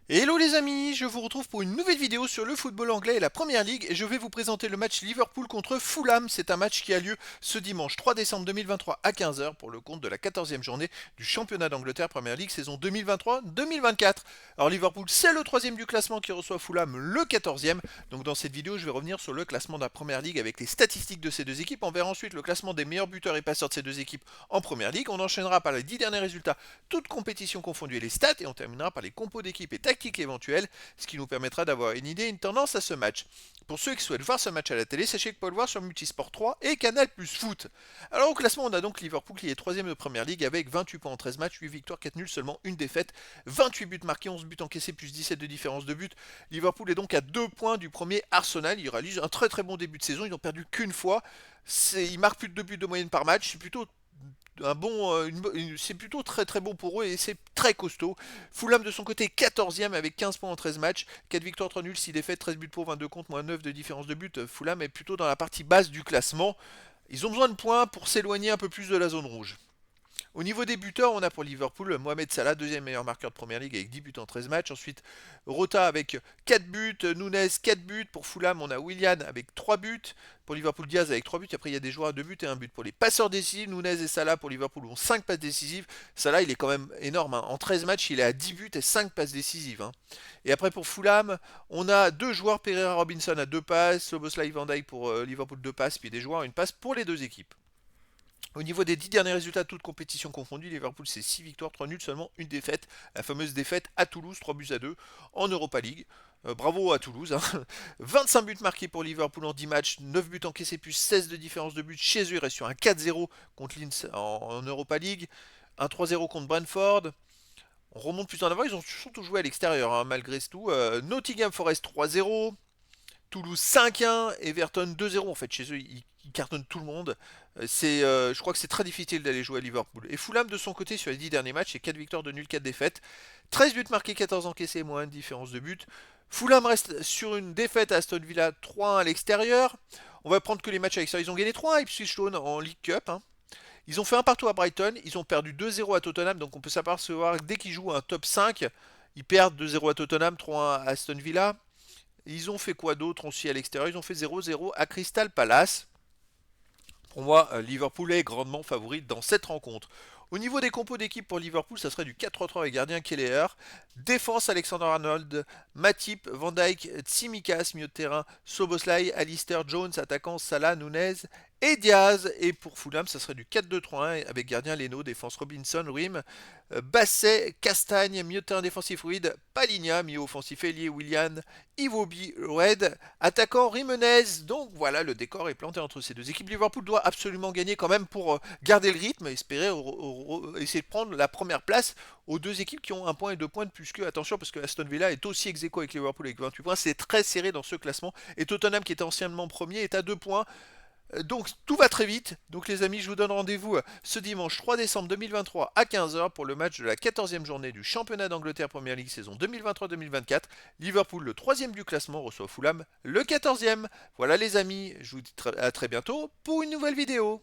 Hello les amis, je vous retrouve pour une nouvelle vidéo sur le football anglais et la Première Ligue et je vais vous présenter le match Liverpool contre Fulham. C'est un match qui a lieu ce dimanche 3 décembre 2023 à 15 heures pour le compte de la 14e journée du championnat d'Angleterre Première Ligue saison 2023-2024. Alors Liverpool c'est le troisième du classement qui reçoit Fulham le 14e. Donc dans cette vidéo je vais revenir sur le classement de la Première Ligue avec les statistiques de ces deux équipes. On verra ensuite le classement des meilleurs buteurs et passeurs de ces deux équipes en Première Ligue. On enchaînera par les 10 derniers résultats, toutes compétitions confondues et les stats et on terminera par les compos d'équipe et tactiques éventuelles, ce qui nous permettra d'avoir une idée, une tendance à ce match. Pour ceux qui souhaitent voir ce match à la télé, sachez que vous pouvez le voir sur Multisport 3 et Canal Plus Foot. Alors au classement, on a donc Liverpool qui est 3ème de Première Ligue avec 28 points en 13 matchs, 8 victoires, 4 nuls, seulement une défaite, 28 buts marqués, 11 buts encaissés, plus 17 de différence de but. Liverpool est donc à 2 points du premier Arsenal. Ils réalisent un très très bon début de saison, ils n'ont perdu qu'une fois. Ils marquent plus de 2 buts de moyenne par match, c'est plutôt c'est plutôt très très bon pour eux et c'est très costaud. Fulham de son côté 14e avec 15 points en 13 matchs, 4 victoires, 3 nuls, 6 défaites, 13 buts pour, 22 contre, moins 9 de différence de but. Fulham est plutôt dans la partie basse du classement. Ils ont besoin de points pour s'éloigner un peu plus de la zone rouge. Au niveau des buteurs, on a pour Liverpool Mohamed Salah, deuxième meilleur marqueur de Première Ligue avec 10 buts en 13 matchs. Ensuite, Rota avec 4 buts, Nunez 4 buts. Pour Fulham, on a Willian avec 3 buts. Pour Liverpool, Diaz avec 3 buts. Après, il y a des joueurs à 2 buts et 1 but. Pour les passeurs décisifs, Nunez et Salah pour Liverpool ont 5 passes décisives. Salah, il est quand même énorme, hein. En 13 matchs, il est à 10 buts et 5 passes décisives, hein. Et après, pour Fulham, on a deux joueurs, Pereira Robinson à 2 passes, Soboslai Van Dijk pour Liverpool 2 passes, puis des joueurs à une passe pour les deux équipes. Au niveau des 10 derniers résultats, toutes compétitions confondues, Liverpool c'est 6 victoires, 3 nuls, seulement une défaite. La fameuse défaite à Toulouse, 3 buts à 2 en Europa League. Bravo à Toulouse, hein. 25 buts marqués pour Liverpool en 10 matchs, 9 buts encaissés plus 16 de différence de but. Chez eux, il reste sur un 4-0 contre Linz en Europa League, un 3-0 contre Brentford. On remonte plus en avant, ils ont surtout joué à l'extérieur, hein, malgré tout. Nottingham Forest 3-0, Toulouse 5-1, Everton 2-0. En fait, chez eux, ils cartonnent tout le monde. Je crois que c'est très difficile d'aller jouer à Liverpool. Et Fulham, de son côté, sur les 10 derniers matchs, c'est 4 victoires de nul, 4 défaites. 13 buts marqués, 14 encaissés, moins de différence de but. Fulham reste sur une défaite à Aston Villa 3-1 à l'extérieur. On va prendre que les matchs à l'extérieur. Ils ont gagné 3-1 à Ipswich Town en League Cup, hein. Ils ont fait un partout à Brighton. Ils ont perdu 2-0 à Tottenham. Donc on peut s'apercevoir que dès qu'ils jouent un top 5, ils perdent 2-0 à Tottenham, 3-1 à Aston Villa. Ils ont fait quoi d'autre aussi à l'extérieur? Ils ont fait 0-0 à Crystal Palace. Pour moi, Liverpool est grandement favori dans cette rencontre. Au niveau des compos d'équipe pour Liverpool, ça serait du 4-3-3 avec gardien Kelleher. Défense Alexander-Arnold, Matip, Van Dijk, Tsimikas, milieu de terrain, Soboslai, Alistair Jones, attaquant Salah, Nunez et Diaz. Et pour Fulham, ça serait du 4-2-3-1 avec gardien Leno, défense Robinson, Rim, Basset, Castagne, milieu de terrain défensif Reed, Paligna, milieu offensif Elie, Willian, Iwobi, Red, attaquant Rimenez. Donc voilà, le décor est planté entre ces deux équipes. Liverpool doit absolument gagner quand même pour garder le rythme, espérer essayer de prendre la première place aux deux équipes qui ont un point et 2 points de plus qu'eux. Attention parce que Aston Villa est aussi ex aequo avec Liverpool avec 28 points. C'est très serré dans ce classement. Et Tottenham qui était anciennement premier est à 2 points. Donc tout va très vite. Donc les amis, je vous donne rendez-vous ce dimanche 3 décembre 2023 à 15 heures pour le match de la 14e journée du championnat d'Angleterre Première Ligue saison 2023-2024. Liverpool, le troisième du classement, reçoit Fulham, le 14e. Voilà les amis, je vous dis à très bientôt pour une nouvelle vidéo.